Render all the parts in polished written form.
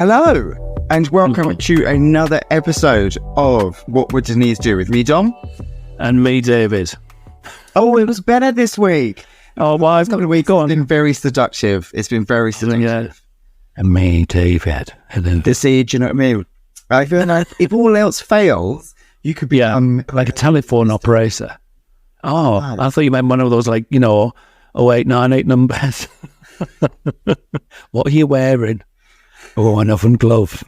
Hello, and welcome to another episode of What Would Denise Do with me, Dom. And me, David. Oh, it was better this week. Oh, well, I've got a week on. It's been very seductive. It's been very seductive. Yeah. And me, David. The siege, you know what I mean? I feel like if all else fails, you could be like a telephone operator. Oh, wow. I thought you meant one of those, 0898 numbers. What are you wearing? Oh, an oven glove.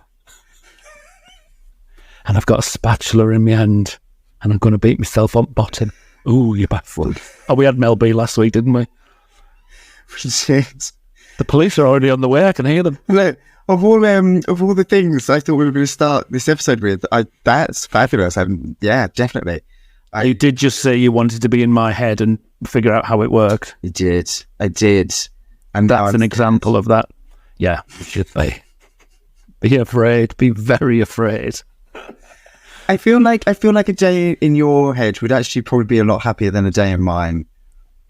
And I've got a spatula in my hand, and I'm going to beat myself up bottom. Ooh, you're baffled. Oh, we had Mel B last week, didn't we? Shit. The police are already on the way. I can hear them. Look, of all the things I thought we were going to start this episode with, that's fabulous. Yeah, definitely. You did just say you wanted to be in my head and figure out how it worked. I did. And that's an example of that. Yeah, you should be. Be afraid. Be very afraid. I feel like a day in your head would actually probably be a lot happier than a day in mine.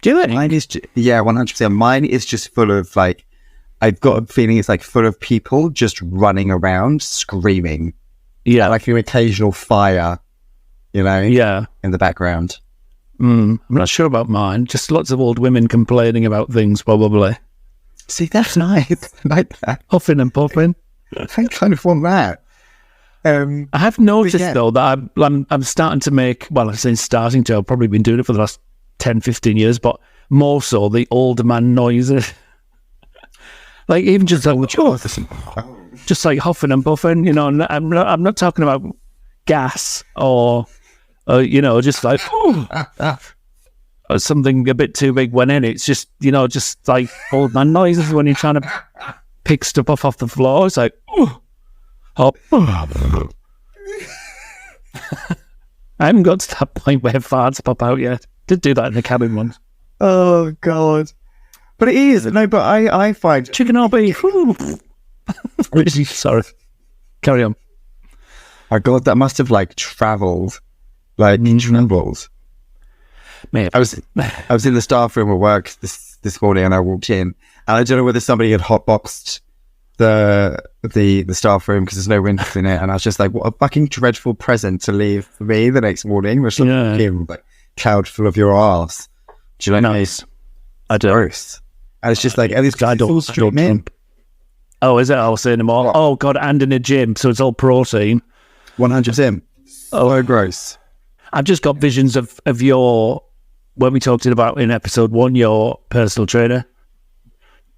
Do you think? Mine is, 100%. Mine is just full of I've got a feeling it's full of people just running around screaming. Yeah. Like an occasional fire, Yeah. in the background. I'm not sure about mine. Just lots of old women complaining about things, probably. See, that's nice. I like that. Huffing and puffing. I kind of want that. I have noticed, though, that I'm starting to make, well, I'm saying starting to, I've probably been doing it for the last 10, 15 years, but more so the old man noises. Even just just like huffing and puffing, I'm not talking about gas or just like, or something a bit too big went in. It's just, just like old man noises when you're trying to pick stuff off the floor. It's like, hop. I haven't got to that point where farts pop out yet. Did do that in the cabin once. Oh, God. But it is. No, but I find... Chicken or beef. Sorry. Carry on. Oh, God, that must have, travelled. Travelled. Maybe. I was in the staff room at work this morning, and I walked in, and I don't know whether somebody had hotboxed the staff room because there's no windows in it, and I was just like, what a fucking dreadful present to leave for me the next morning. Which cloud full of your arse. Do you like nice? I do. Gross. And it's just at least I don't. Oh, is it? I'll say no more. Oh God, and in a gym, so it's all protein. 100%. Oh, gross. I've just got visions of your, when we talked about in episode 1, your personal trainer,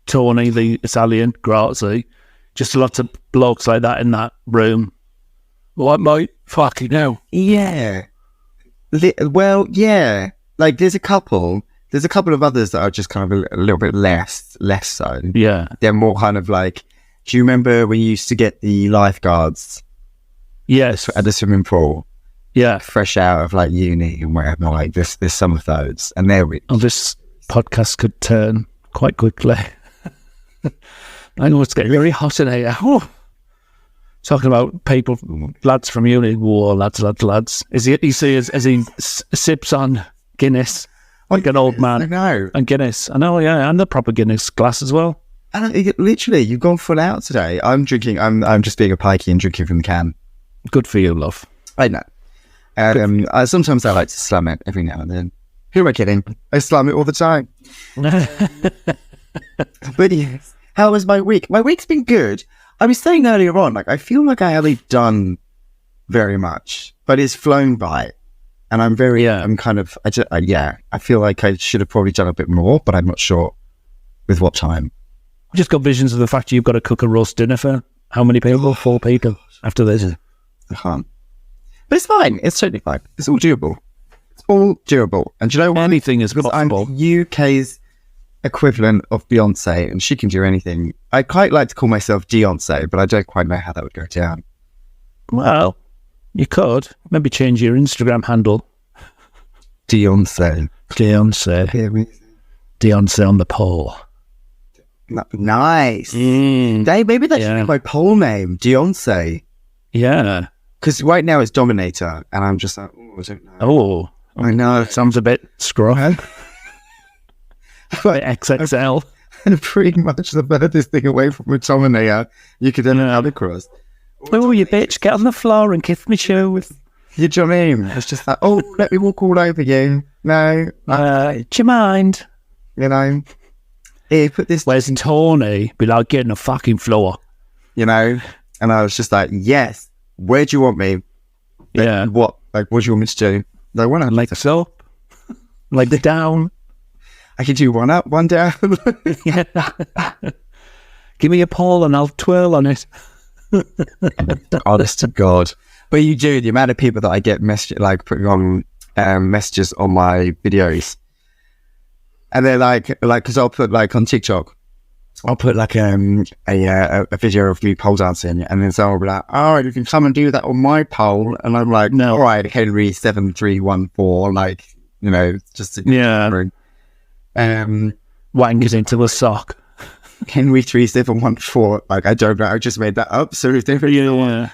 Tony, the Italian, Grazie, just lots of blokes like that in that room. What, mate? Fucking hell. Yeah. Well, yeah. There's a couple of others that are just kind of a little bit less so. Yeah. They're more kind of do you remember when you used to get the lifeguards? Yes. At the swimming pool? Yeah. Fresh out of uni and wherever, there's some of those. And they're really... Oh, this podcast could turn quite quickly. I know it's getting very hot in here. Oh. Talking about people, lads from uni. Whoa, lads. As he sips on Guinness, like an old man. I know. And Guinness. I know, yeah. And the proper Guinness glass as well. And literally, you've gone full out today. I'm drinking, I'm just being a pikey and drinking from the can. Good for you, love. I know. Sometimes I like to slum it every now and then. Who am I kidding? I slum it all the time. But yes, how was my week? My week's been good. I was saying earlier on, I feel like I haven't done very much, but it's flown by. And I'm I feel like I should have probably done a bit more, but I'm not sure with what time. I just got visions of the fact you've got to cook a roast dinner for how many people? 4 people after this. I can't. But it's fine. It's totally fine. It's all doable. And do you know what? Anything is possible. I'm UK's equivalent of Beyonce, and she can do anything. I quite like to call myself Deyonce, but I don't quite know how that would go down. Well, you could. Maybe change your Instagram handle. Deyonce. Deyonce on the pole. Nice. Dave, maybe that should be my pole name, Deyonce. Yeah. Because right now it's Dominator, and I'm just like, I don't know. Oh. I know. Sounds a bit scruffy. XXL. pretty much the furthest thing away from McTominay you could ever have across. Oh, you bitch, get on the floor and kiss me shoes. You know what I mean? It's just like, oh, let me walk all over you. No. Do you mind? You know? Here, put this... Where's Tony? Be like, get on the fucking floor. You know? And I was just like, yes. Where do you want me? Yeah. What? Like, what do you want me to do? Like, one up. Legs up. Legs down. I could do one up, one down. Yeah. Give me a pole and I'll twirl on it. Honest to God. But you do, the amount of people that I get putting on messages on my videos. And they're like, because I'll put like on TikTok, I'll put like a video of me pole dancing, and then someone will be like, all right, you can come and do that on my pole. And I'm like, no, all right, Henry 7314, like, you know, just wankers into a sock. Henry 3714, like, I don't know, I just made that up. So if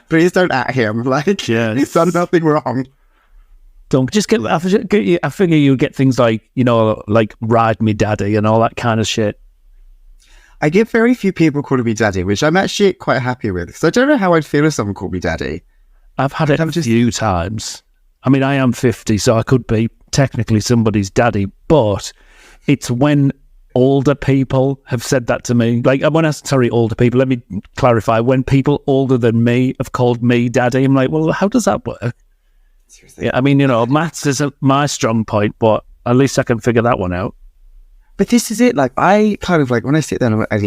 please don't at him, like, he's done nothing wrong. Don't just get. I figure you get things like, you know, like ride me daddy and all that kind of shit. I get very few people calling me daddy, which I'm actually quite happy with, because I don't know how I'd feel if someone called me daddy. I've had it a few times. I mean, I am 50, so I could be technically somebody's daddy, but it's when older people have said that to me. Like, older people, let me clarify. When people older than me have called me daddy, I'm like, well, how does that work? Seriously. Yeah, I mean, you know, maths isn't my strong point, but at least I can figure that one out. But this is it. Like, I kind of like, when I sit there and I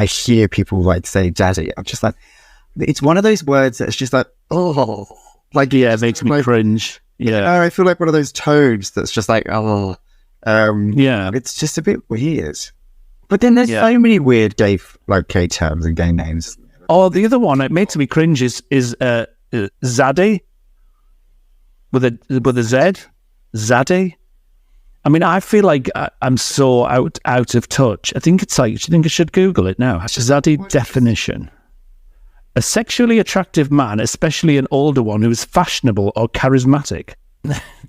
hear people like say daddy, I'm just like, it's one of those words that's just like, oh, like, yeah, it makes me cringe. Yeah. I feel like one of those toads that's just like, oh, yeah, it's just a bit weird. But then there's so many weird gay terms and gay names. Oh, the other one it makes me cringe is Zaddy with a Z. Zaddy. I mean, I feel like I'm so out of touch. I think it's like, do you think I should Google it now? Zaddy definition: a sexually attractive man, especially an older one who is fashionable or charismatic.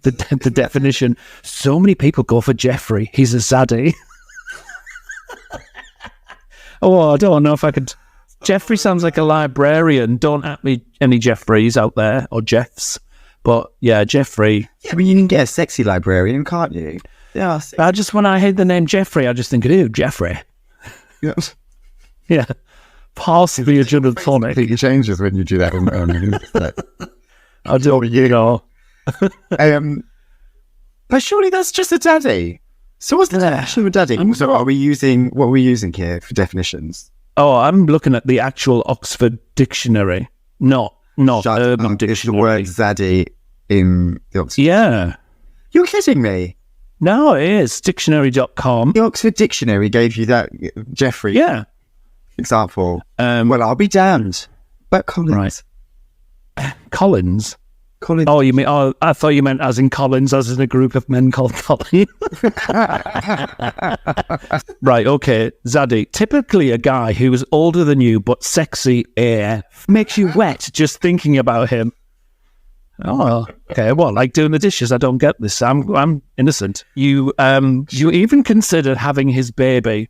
The definition: so many people go for Jeffrey. He's a zaddy. Oh, I don't know if I could. Jeffrey sounds like a librarian. Don't at me any Jeffreys out there or Jeffs. But yeah, Jeffrey. Yeah, but you can get a sexy librarian, can't you? Yeah. When I hear the name Jeffrey, I just think, ew, Jeffrey. Yes. Yeah. Possibly a gin and tonic. It changes when you do that. I don't, you know. But surely that's just a daddy. So what's the definition of a daddy? So what are we using here for definitions? Oh, I'm looking at the actual Oxford Dictionary, not Urban Dictionary. It's the word zaddy in the Oxford. Yeah. You're kidding me? No, it is. Dictionary.com. The Oxford Dictionary gave you that, Jeffrey. Yeah. Example. Well, I'll be damned. But Collins. Right. Collins? Collins. Oh, you mean? Oh, I thought you meant as in Collins, as in a group of men called Collins. Right, okay. Zaddy, typically a guy who is older than you but sexy AF. Makes you wet just thinking about him. Oh, okay. Well, like doing the dishes, I don't get this. I'm innocent. You even considered having his baby.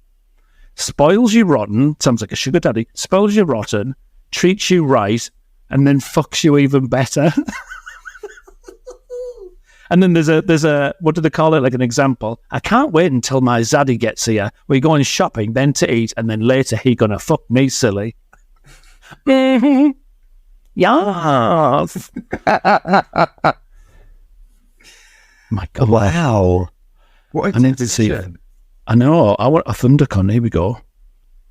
Spoils you rotten. Sounds like a sugar daddy. Spoils you rotten. Treats you right, and then fucks you even better. And then there's a what do they call it? Like an example. I can't wait until my zaddy gets here. We're going shopping, then to eat, and then later he gonna fuck me silly. Yes. My God. Wow. What I need to see it. I know. I want a thundercunt. Here we go.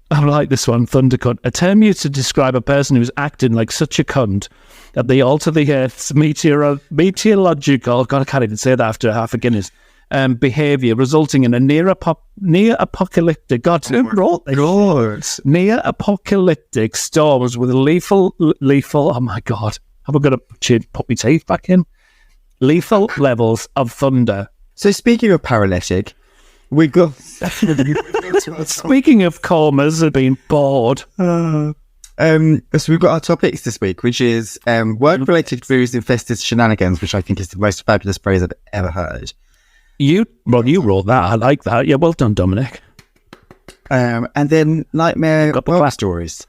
I like this one, thundercunt. A term used to describe a person who's acting like such a cunt that they alter the Earth's meteorological, God, I can't even say that after half a Guinness, behaviour, resulting in a near-apocalyptic, God, who wrote this? Near-apocalyptic storms with lethal, oh my God, have I got to put my teeth back in? Lethal levels of thunder. So speaking of paralytic, we got... Speaking of comas and being bored. So we've got our topics this week, which is work-related booze-infested shenanigans, which I think is the most fabulous phrase I've ever heard. You wrote that. I like that. Yeah, well done, Dominic. And then nightmare stories.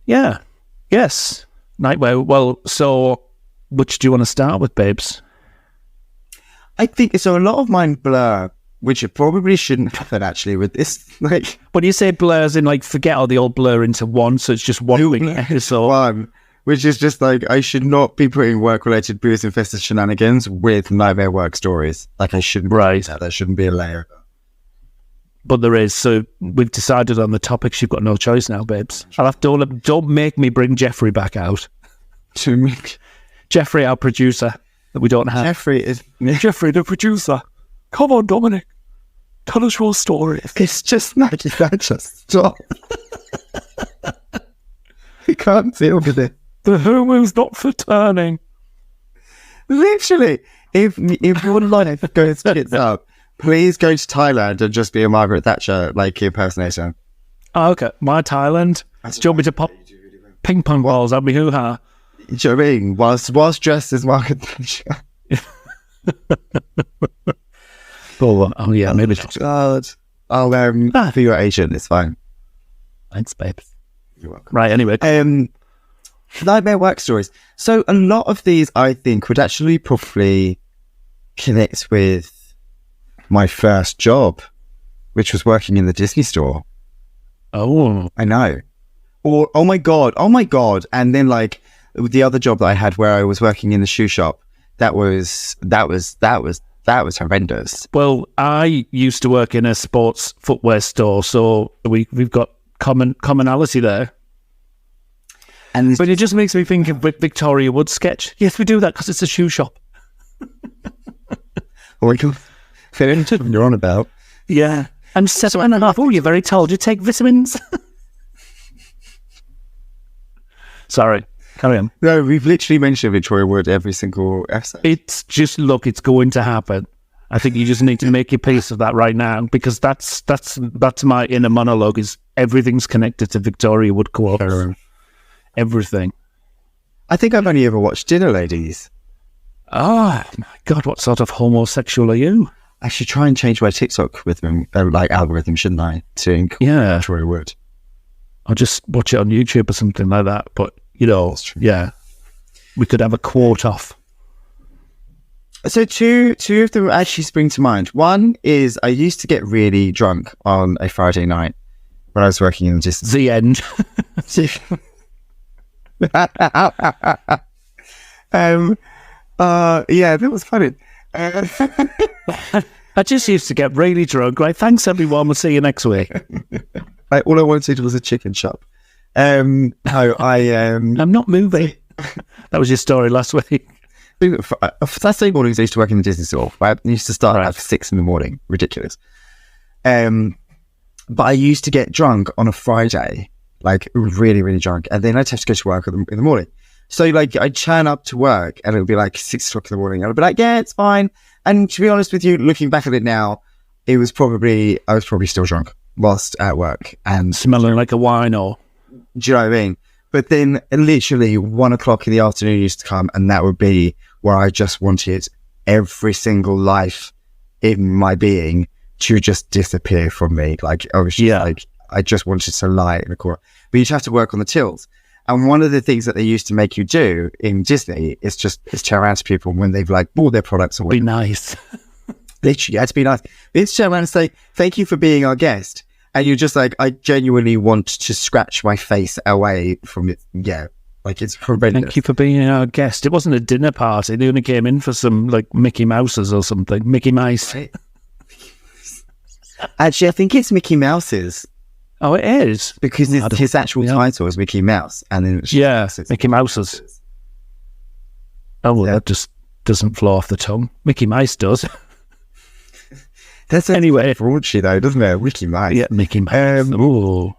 Yeah. Yes. Nightmare. Well, so which do you want to start with, babes? I think so. A lot of mine blur, which it probably shouldn't happen actually with this. Like, when you say blurs in, like, forget all the old blur into one, so it's just one big episode. One, which is just like, I should not be putting work-related booze-infested shenanigans with nightmare work stories. Like, I shouldn't. Right. There shouldn't be a layer. But there is. So we've decided on the topics. You've got no choice now, babes. I'll have to. Don't make me bring Jeffrey back out. Jeffrey, our producer, that we don't have. Jeffrey, the producer. Come on, Dominic. Tell us your story. It's just like that. Just stop. We can't deal with it. The homo's not for turning. Literally, if your life goes tits up, please go to Thailand and just be a Margaret Thatcher like impersonation. Oh, okay. My Thailand. Do you want me to pop ping pong balls at me hoo-ha? Do you know what I mean? Whilst dressed as Margaret Thatcher. Oh yeah, maybe. God. I'll be your agent. It's fine. Thanks, babes. You're welcome. Right. Anyway, nightmare work stories. So a lot of these, I think, would actually probably connect with my first job, which was working in the Disney store. Oh, I know. Or oh my god, and then like the other job that I had where I was working in the shoe shop. That was horrendous. Well, I used to work in a sports footwear store, so we've got commonality there. But it just makes me think of Victoria Wood's sketch. Yes, we do that because it's a shoe shop. Oh my god, you're on about. Yeah, I'm 7.5. Oh, you're very tall. Do you take vitamins? Sorry. Carry on. No, we've literally mentioned Victoria Wood every single episode. It's just, look, it's going to happen. I think you just need to make your peace of that right now, because that's my inner monologue, is everything's connected to Victoria Wood quotes. Everything. I think I've only ever watched Dinner Ladies. Oh, my God, what sort of homosexual are you? I should try and change my TikTok with them, algorithm, shouldn't I? To include Victoria Wood. I'll just watch it on YouTube or something like that, but you know, yeah, we could have a quote off. So two of them actually spring to mind. One is I used to get really drunk on a Friday night when I was working in the end. Yeah, that was funny. I just used to get really drunk. Right, thanks everyone. We'll see you next week. All I wanted was a chicken shop. I'm not moving. That was your story last week. Saturday mornings I used to work in the Disney store. I used to start at 6 a.m. Ridiculous. But I used to get drunk on a Friday, like really, really drunk, and then I'd have to go to work in the morning. So like I'd turn up to work and it would be like 6 o'clock in the morning. And I'd be like, yeah, it's fine. And to be honest with you, looking back at it now, I was probably still drunk whilst at work and smelling like a wino. Do you know what I mean? But then literally 1 o'clock in the afternoon used to come, and that would be where I just wanted every single life in my being to just disappear from me. Like I was just like, I just wanted to lie in a corner. But you'd have to work on the tills. And one of the things that they used to make you do in Disney is turn around to people when they've like bought their products or whatever. Be nice. Literally, you had to be nice. It's turn around and say, thank you for being our guest. And you're just like, I genuinely want to scratch my face away from it. Yeah, like it's horrendous. Thank you for being our guest. It wasn't a dinner party. They only came in for some like Mickey Mouses or something. Mickey Mouse. Right. Actually, I think it's Mickey Mouse's. Oh, it is? Because his actual title is Mickey Mouse. And then it's Mickey Mouse's. Oh, well, that just doesn't flow off the tongue. Mickey Mouse does. That's anyway raunchy though, doesn't it? Mickey Mouse. Yeah, Mickey Mouse. Oh,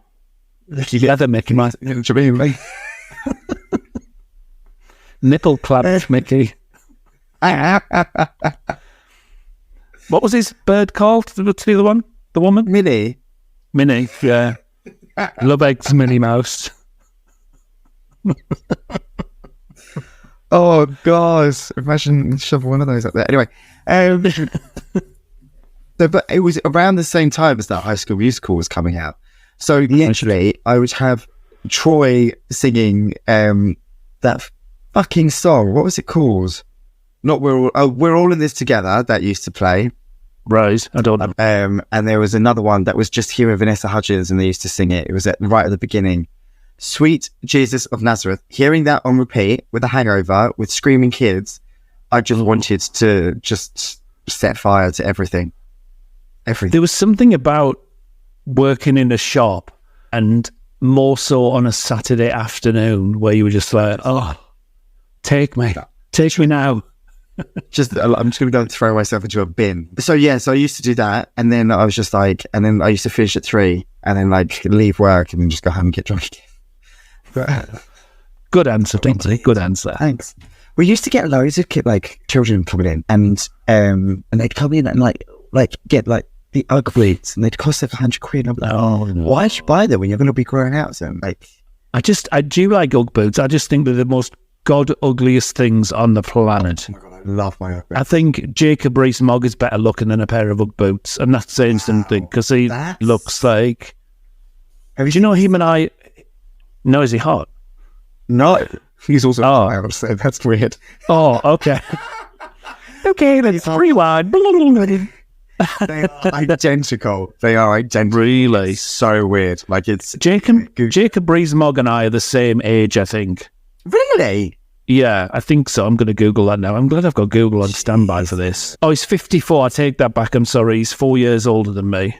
leather Mickey Mouse. Nipple clapped Mickey. What was his bird called? The other one? The woman? Minnie, yeah. Love eggs, Minnie Mouse. Oh God! Imagine shove one of those up there. Anyway, but it was around the same time as that High School Musical was coming out. So literally, I would have Troy singing that fucking song. What was it called? Not we're all in this together. That used to play. Right, I don't know. And there was another one that was just here with Vanessa Hudgens, and they used to sing it. It was right at the beginning. Sweet Jesus of Nazareth. Hearing that on repeat with a hangover, with screaming kids, I just wanted to just set fire to everything. Everything. There was something about working in a shop, and more so on a Saturday afternoon, where you were just like, oh, take me now. I'm just going to throw myself into a bin. So I used to do that, and then I was just like, and then I used to finish at 3, and then like leave work, and then just go home and get drunk again. Good answer, Dinty. Good answer. Thanks. We used to get loads of children coming in, and they'd come in and like get like the Ugg boots, and they'd cost like £100. I'm like, oh, no. Why should you buy them when you're going to be growing out soon? Like, I do like Ugg boots. I just think they're the most god ugliest things on the planet. Oh my God, I love my Ugg boots. I think Jacob Rees-Mogg is better looking than a pair of Ugg boots, and that's saying something, because he looks like... Do you know him and I... No, is he hot? No. He's also wild, so that's weird. Oh, okay. Okay, let's rewind. They are identical. Really? So weird. Like, it's... Jacob Rees-Mogg and I are the same age, I think. Really? Yeah, I think so. I'm going to Google that now. I'm glad I've got Google on standby for this. Oh, he's 54. I take that back. I'm sorry. He's 4 years older than me.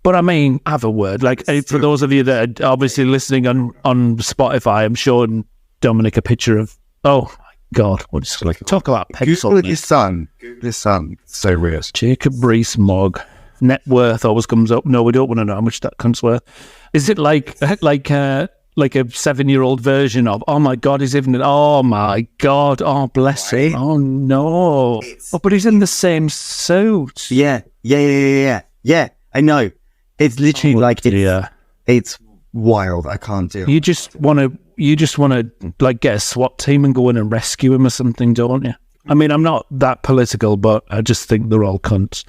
But I mean, have a word. Like, for those of you that are obviously listening on Spotify, I'm showing Dominic a picture of... Oh, my God. What is like? Talk about pixel. Google his son. So weird. Jacob Rees-Mogg. Net worth always comes up. No, we don't want to know how much that cunt's worth. Is it like a 7-year-old version of, oh my God, he's even, oh my God, oh bless him, oh no. But he's in the same suit. Yeah, I know. It's literally it's wild. I can't do it. You just want to like get a SWAT team and go in and rescue him or something, don't you? I mean, I'm not that political, but I just think they're all cunts.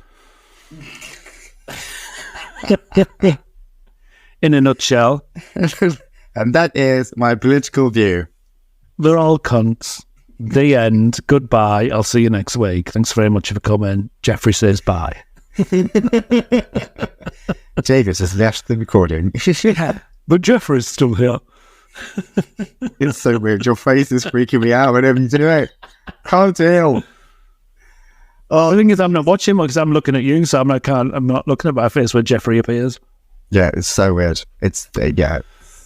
In a nutshell. And that is my political view. They're all cunts. The end. Goodbye. I'll see you next week. Thanks very much for coming. Jeffrey says bye. Davis has left the recording. But Jeffrey's still here. It's so weird. Your face is freaking me out whenever you do it. Can't deal. Oh, the thing is, I'm not watching because I'm looking at you, so I'm not looking at my face when Jeffrey appears. Yeah, it's so weird. It's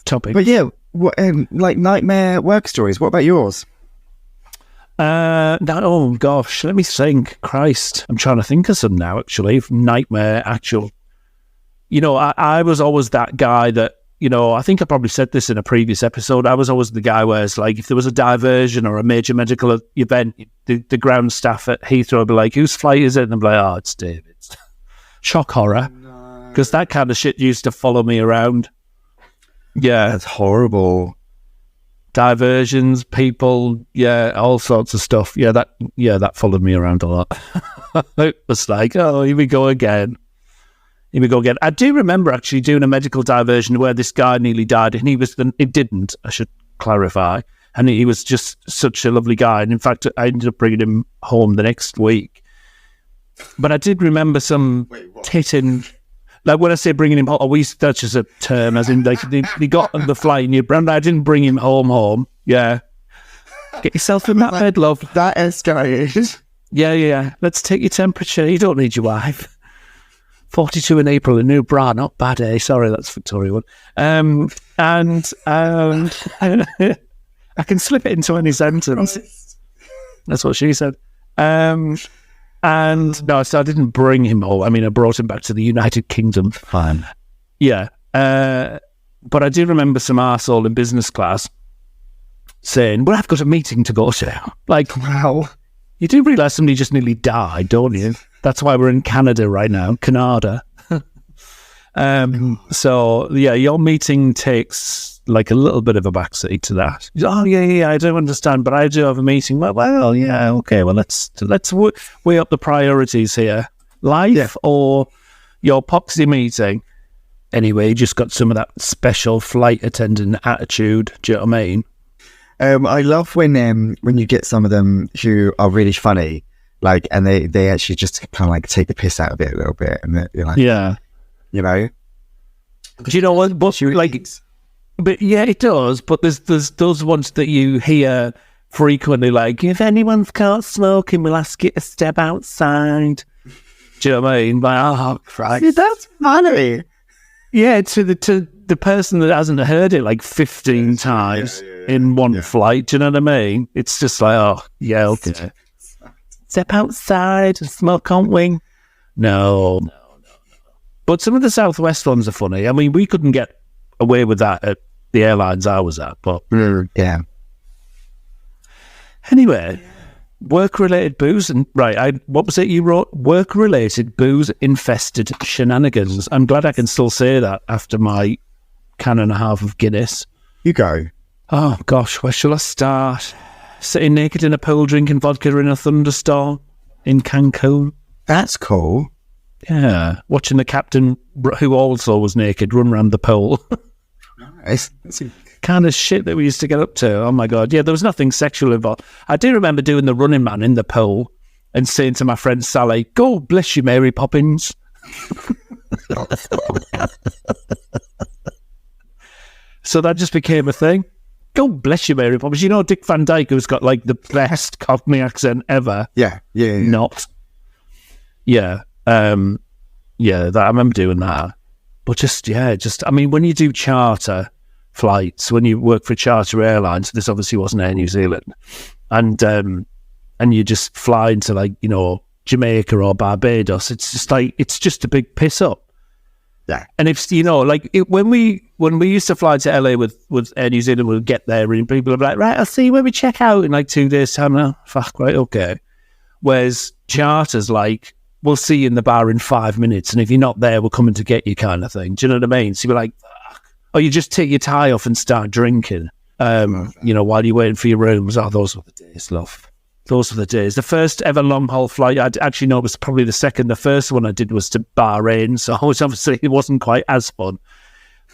topic. But yeah, like nightmare work stories. What about yours? Oh gosh, let me think. Christ, I'm trying to think of some now. Actually, nightmare actual. You know, I was always that guy that, you know, I think I probably said this in a previous episode. I was always the guy where it's like, if there was a diversion or a major medical event, the ground staff at Heathrow would be like, whose flight is it? And I'd be like, oh, it's David's. Shock horror. Because that kind of shit used to follow me around. Yeah. That's horrible. Diversions, people, yeah, all sorts of stuff. Yeah, that followed me around a lot. It was like, oh, here we go again. I do remember actually doing a medical diversion where this guy nearly died, and it didn't, I should clarify. And he was just such a lovely guy. And in fact, I ended up bringing him home the next week. But I did remember some titting. Like when I say bringing him home, that's just a term, as in like they got the flight in your brand. I didn't bring him home. Yeah. Get yourself in that bed, love. That escalated. Yeah. Let's take your temperature. You don't need your wife. 42 in April, a new bra, not bad, eh? Sorry, that's Victoria one. And I can slip it into any sentence. That's what she said. And no, so I didn't bring him home. I mean, I brought him back to the United Kingdom. Fine. Yeah. But I do remember some arsehole in business class saying, well, I've got a meeting to go to. Like, wow. You do realise somebody just nearly died, don't you? That's why we're in Canada right now. Canada. So yeah, your meeting takes like a little bit of a backseat to that. Oh yeah, I don't understand, but I do have a meeting. Well, yeah, okay. Well, let's weigh up the priorities here: life or your poxy meeting. Anyway, you just got some of that special flight attendant attitude. Do you know what I mean? I love when you get some of them who are really funny, like, and they actually just kind of like take the piss out of it a little bit, and you're like, yeah, you know. Do you know what? But like, but yeah, it does. But there's those ones that you hear frequently, like, if anyone's caught smoking, we'll ask you to step outside. Do you know what I mean? Like, oh Christ, that's funny. Yeah, to the person that hasn't heard it like 15 times in one flight. Do you know what I mean? It's just like, oh, yeah, okay. Step outside and smoke on wing. No. But some of the Southwest ones are funny. I mean, we couldn't get away with that at the airlines I was at, but yeah. Anyway, work-related booze and what was it you wrote? Work-related booze-infested shenanigans. I'm glad I can still say that after my can and a half of Guinness. You go. Oh gosh, where shall I start? Sitting naked in a pool drinking vodka in a thunderstorm in Cancun. That's cool. Yeah, watching the captain, who also was naked, run around the pool. Nice. Kind of shit that we used to get up to. Oh my God. Yeah, there was nothing sexual involved. I do remember doing the running man in the pool and saying to my friend Sally, "God bless you, Mary Poppins." So that just became a thing. God bless you, Mary Poppins. You know Dick Van Dyke, who's got like the best Cockney accent ever? Yeah. Not. Yeah. That I remember doing that. But I mean, when you do charter flights, when you work for charter airlines, this obviously wasn't Air New Zealand, and you just fly into like, you know, Jamaica or Barbados, it's just a big piss up. Yeah. And if you know, like when we used to fly to LA with Air New Zealand, we'd get there and people would be like, right, I'll see you when we check out in like 2 days time. Now, fuck, right, okay. Whereas charters, like, we'll see you in the bar in 5 minutes, and if you're not there, we're coming to get you, kind of thing. Do you know what I mean? So you're like, fuck. Or you just take your tie off and start drinking, you know, while you're waiting for your rooms. Oh, those were the days, love. Those were the days. The first ever long-haul flight, it was probably the second. The first one I did was to Bahrain, so obviously it wasn't quite as fun.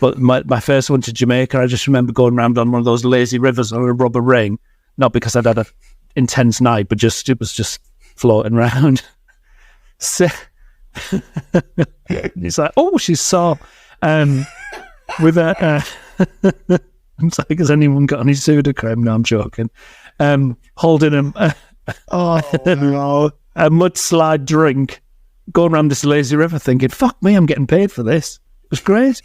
But my first one to Jamaica, I just remember going around on one of those lazy rivers on a rubber ring, not because I'd had an intense night, but it was just floating around. So, he's like, oh, she's sore. With a, I'm sorry, has anyone got any Sudocrem? No, I'm joking. Holding a mudslide drink, going around this lazy river thinking, fuck me, I'm getting paid for this. It was great.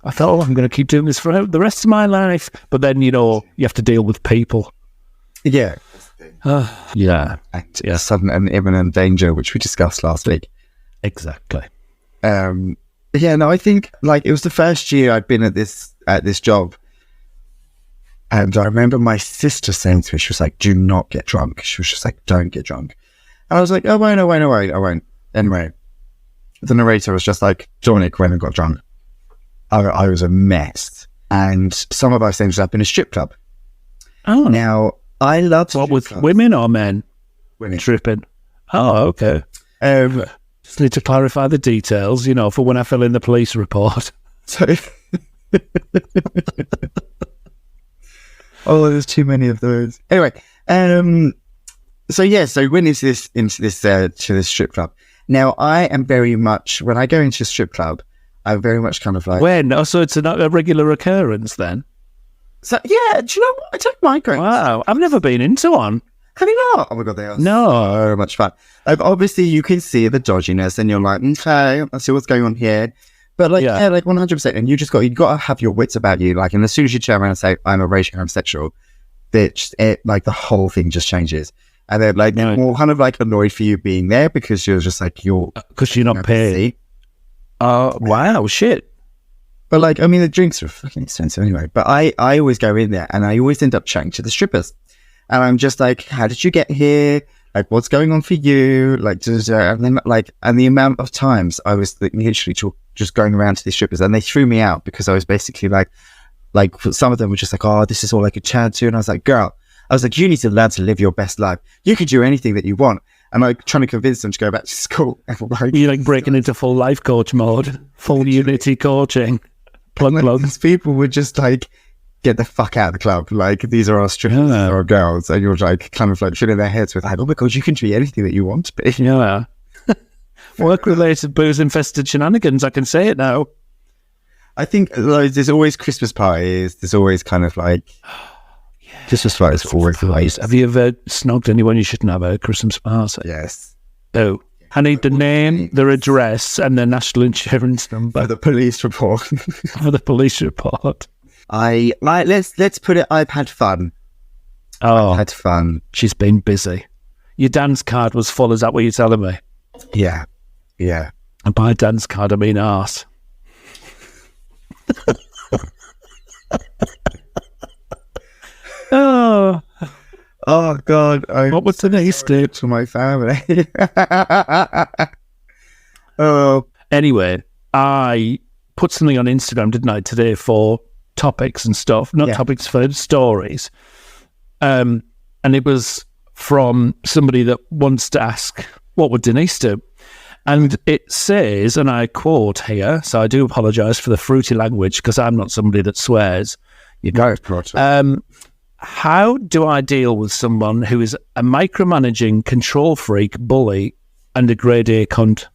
I thought, I'm going to keep doing this for the rest of my life. But then, you know, you have to deal with people. Yeah. Yeah. And sudden and imminent danger, which we discussed last week. Exactly. Yeah, no, I think like it was the first year I'd been at this job. And I remember my sister saying to me, she was like, do not get drunk. She was just like, don't get drunk. And I was like, I won't. Anyway, the narrator was just like, Dominic went and got drunk. I was a mess. And some of us ended up in a strip club. Oh. Now, I love what, with clubs. Women or men? Women. Tripping. Oh, okay. Just need to clarify the details, you know, for when I fill in the police report. So... Oh, there's too many of those. Anyway, so we went into this strip club. Now, I am very much, when I go into a strip club, I'm very much kind of like... When? Oh, so it's not a regular occurrence then? So, yeah, do you know what? I don't mind going. Wow, I've never been into one. Have you not? Oh my God, they are so much fun. Obviously, you can see the dodginess and you're like, okay, I see what's going on here. But like 100%, and you got to have your wits about you. Like, and as soon as you turn around and say, I'm a raging homosexual, bitch, like the whole thing just changes. And they're like, more kind of like annoyed for you being there because you're just like, because you're not paid. Wow, shit. But like, I mean, the drinks are fucking expensive anyway. But I always go in there and I always end up chatting to the strippers. And I'm just like, how did you get here? Like, what's going on for you? Like, and then, like, and the amount of times I was like, literally just going around to these strippers, and they threw me out because I was basically like some of them were just like, oh, this is all I could chat to, and I was like, girl, I was like, you need to learn to live your best life. You can do anything that you want. And like trying to convince them to go back to school. You're like breaking into full life coach mode, full unity coaching. These people would just like get the fuck out of the club. Like, these are our strippers or our girls, and you're like kind of like filling their heads with like, oh my god, you can be anything that you want to be. Yeah. Work-related booze-infested shenanigans. I can say it now. I think like, there's always Christmas parties. There's always kind of like Christmas parties always nice. Have you ever snogged anyone you shouldn't have at a Christmas party? Yes. Oh, I need the name, their address, and their national insurance number. For the police report. For the police report. Let's put it. I've had fun. Oh, I've had fun. She's been busy. Your dance card was full. Is that what you're telling me? Yeah. And by dance card, I mean arse. Oh God! What was Denise do to my family? Anyway, I put something on Instagram, didn't I, today for topics and stuff, not topics for stories. And it was from somebody that wants to ask, what would Denise do? And it says, and I quote here, so I do apologise for the fruity language because I'm not somebody that swears. You know. How do I deal with someone who is a micromanaging, control freak, bully, and a grade A cunt?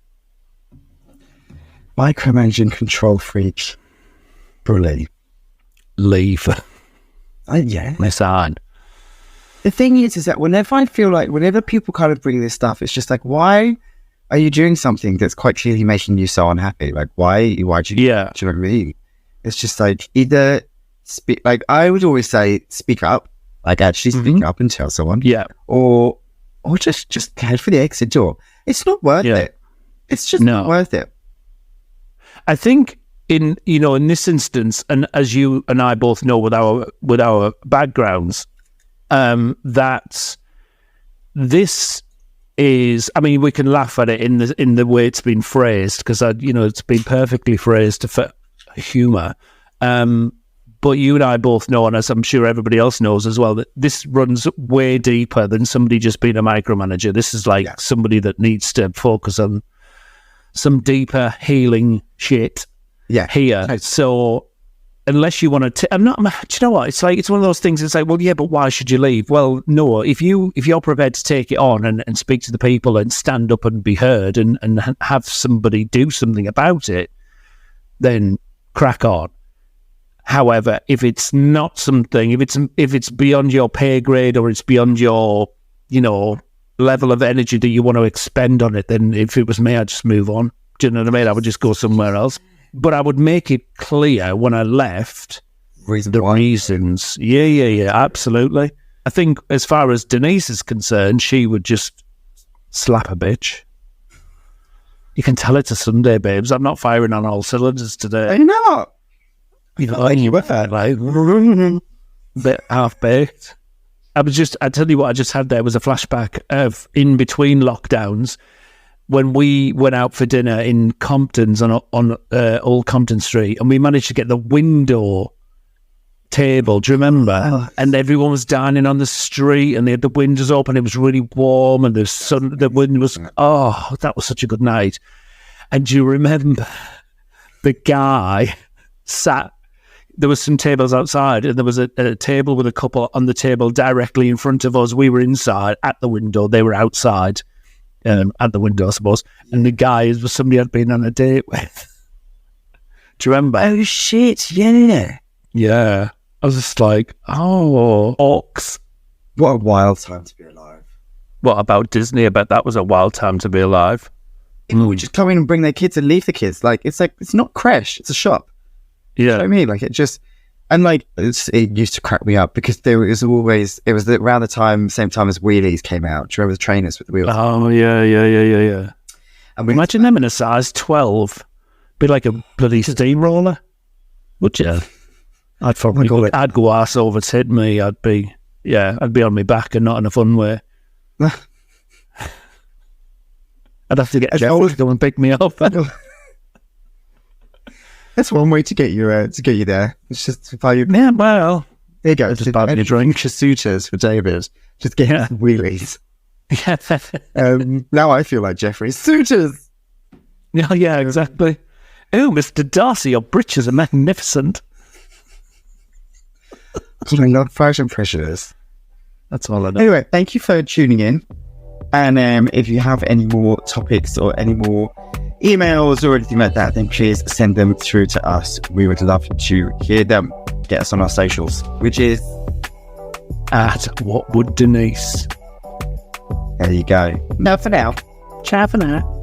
Micromanaging, control freak, bully. Leave. Yeah. Listen. The thing is that whenever people kind of bring this stuff, it's just like, why are you doing something that's quite clearly making you so unhappy? Like, why do you do you know what I mean? It's just like, either speak, like I would always say, speak up, like actually speak up and tell someone, or just head for the exit door. It's not worth it. It's just not worth it. I think in this instance, and as you and I both know with our backgrounds, that this is, I mean, we can laugh at it in the way it's been phrased, because it's been perfectly phrased for humour. But you and I both know, and as I'm sure everybody else knows as well, that this runs way deeper than somebody just being a micromanager. This is like somebody that needs to focus on some deeper healing shit here. Okay. So unless you want to, do you know what? It's like, it's one of those things. It's like, well, yeah, but why should you leave? Well, no, if you're prepared to take it on and speak to the people and stand up and be heard and have somebody do something about it, then crack on. However, if it's not something, if it's beyond your pay grade or it's beyond your, level of energy that you want to expend on it, then if it was me, I'd just move on. Do you know what I mean? I would just go somewhere else. But I would make it clear when I left the reasons. Yeah, absolutely. I think as far as Denise is concerned, she would just slap a bitch. You can tell it's a Sunday, babes. I'm not firing on all cylinders today. You're not. You were like bit half baked. I tell you what I just had there was a flashback of in between lockdowns when we went out for dinner in Compton's on Old Compton Street, and we managed to get the window table. Do you remember? Oh. And everyone was dining on the street, and they had the windows open. It was really warm, and the wind was. Oh, that was such a good night. And do you remember the guy sat? There was some tables outside, and there was a table with a couple on the table directly in front of us. We were inside at the window. They were outside at the window, I suppose. And the guy was somebody I'd been on a date with. Do you remember? Oh, shit, yeah. Yeah. I was just like, oh, orcs. What a wild time to be alive. What about Disney? I bet that was a wild time to be alive. People would just come in and bring their kids and leave the kids. It's not creche, it's a shop. Yeah. You know what I mean? Like, it just, and like, it used to crack me up because it was around the same time as wheelies came out. Do you remember the trainers with the wheels? Oh, yeah. And imagine them in a size 12. Be like a bloody steamroller. Would you? I'd go arse over tit me. I'd be on my back and not in a fun way. I'd have to get Jeffrey to go and pick me up. That's one way to get you there. It's just if yeah, well, there you go. Just buy me a drink. Suitors for David. Just get some wheelies. Yeah. Now I feel like Jeffrey. Suitors. Yeah, exactly. Oh, Mr. Darcy, your breeches are magnificent. God, I love first impressions. That's all I know. Anyway, thank you for tuning in. And if you have any more topics or any more emails or anything like that, then please send them through to us. We would love to hear them. Get us on our socials, which is at What Would Denise. There you go. No for now. Ciao for now.